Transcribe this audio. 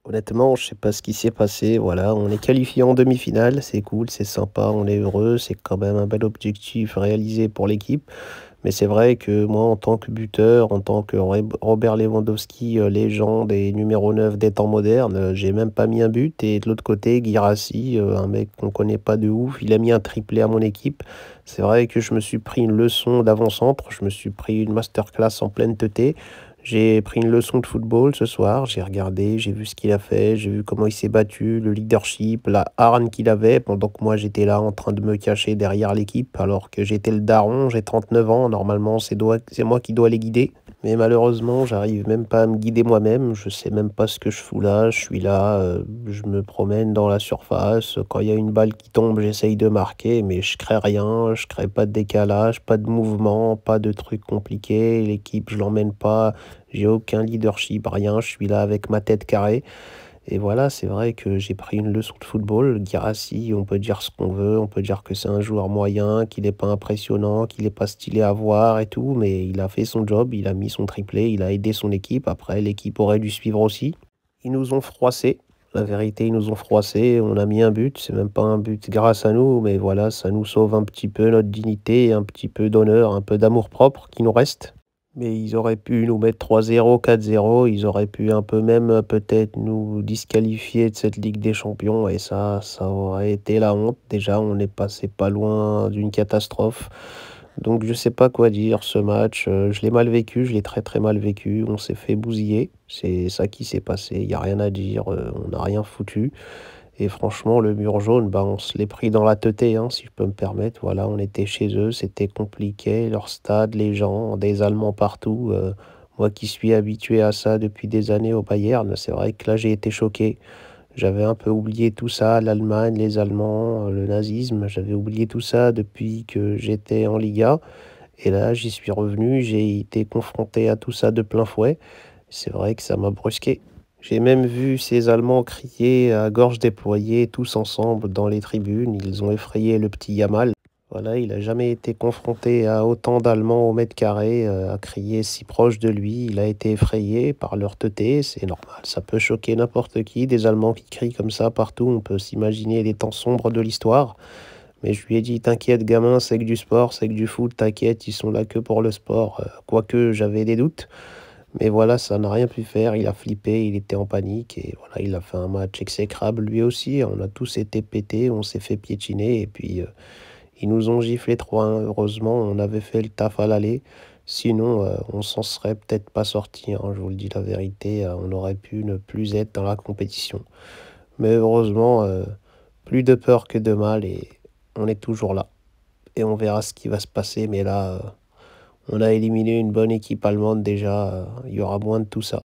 Honnêtement, je sais pas ce qui s'est passé. Voilà, on est qualifié en demi-finale, c'est cool, c'est sympa, on est heureux, c'est quand même un bel objectif réalisé pour l'équipe. Mais c'est vrai que moi, en tant que buteur, en tant que Robert Lewandowski, légende et numéro 9 des temps modernes, j'ai même pas mis un but. Et de l'autre côté, Guirassy, un mec qu'on connaît pas de ouf, il a mis un triplé à mon équipe. C'est vrai que je me suis pris une leçon d'avant-centre, je me suis pris une masterclass en pleine teuté. J'ai pris une leçon de football ce soir, j'ai regardé, j'ai vu ce qu'il a fait, j'ai vu comment il s'est battu, le leadership, la hargne qu'il avait, pendant que moi j'étais là en train de me cacher derrière l'équipe, alors que j'étais le daron, j'ai 39 ans, normalement c'est moi qui dois les guider. Mais malheureusement, j'arrive même pas à me guider moi-même, je sais même pas ce que je fous là, je suis là, je me promène dans la surface, quand il y a une balle qui tombe, j'essaye de marquer, mais je crée rien, je crée pas de décalage, pas de mouvement, pas de trucs compliqués, l'équipe je l'emmène pas, j'ai aucun leadership, rien, je suis là avec ma tête carrée. Et voilà, c'est vrai que j'ai pris une leçon de football. Guirassy, on peut dire ce qu'on veut, on peut dire que c'est un joueur moyen, qu'il n'est pas impressionnant, qu'il n'est pas stylé à voir et tout, mais il a fait son job, il a mis son triplé, il a aidé son équipe. Après, l'équipe aurait dû suivre aussi. Ils nous ont froissés. La vérité, ils nous ont froissés. On a mis un but. C'est même pas un but grâce à nous, mais voilà, ça nous sauve un petit peu notre dignité, un petit peu d'honneur, un peu d'amour-propre qui nous reste. Mais ils auraient pu nous mettre 3-0, 4-0, ils auraient pu un peu même peut-être nous disqualifier de cette Ligue des Champions et ça aurait été la honte. Déjà, on est passé pas loin d'une catastrophe. Donc je sais pas quoi dire ce match. Je l'ai mal vécu, je l'ai très très mal vécu. On s'est fait bousiller. C'est ça qui s'est passé. Il y a rien à dire. On n'a rien foutu. Et franchement, le mur jaune, bah, on se l'est pris dans la teuté, hein, si je peux me permettre. Voilà, on était chez eux, c'était compliqué. Leur stade, les gens, des Allemands partout. Moi qui suis habitué à ça depuis des années au Bayern, c'est vrai que là, j'ai été choqué. J'avais un peu oublié tout ça, l'Allemagne, les Allemands, le nazisme. J'avais oublié tout ça depuis que j'étais en Liga. Et là, j'y suis revenu, j'ai été confronté à tout ça de plein fouet. C'est vrai que ça m'a brusqué. J'ai même vu ces Allemands crier à gorge déployée, tous ensemble dans les tribunes. Ils ont effrayé le petit Yamal. Voilà, il n'a jamais été confronté à autant d'Allemands au mètre carré, à crier si proche de lui. Il a été effrayé par leur teuté, c'est normal. Ça peut choquer n'importe qui, des Allemands qui crient comme ça partout. On peut s'imaginer les temps sombres de l'histoire. Mais je lui ai dit, t'inquiète gamin, c'est que du sport, c'est que du foot, t'inquiète, ils sont là que pour le sport. Quoique j'avais des doutes. Mais voilà, ça n'a rien pu faire. Il a flippé, il était en panique. Et voilà, il a fait un match exécrable lui aussi. On a tous été pétés, on s'est fait piétiner. Et puis, ils nous ont giflé 3-1. Heureusement, on avait fait le taf à l'aller. Sinon, on s'en serait peut-être pas sorti, hein, je vous le dis la vérité. On aurait pu ne plus être dans la compétition. Mais heureusement, plus de peur que de mal. Et on est toujours là. Et on verra ce qui va se passer. Mais là, on a éliminé une bonne équipe allemande déjà. Il y aura moins de tout ça.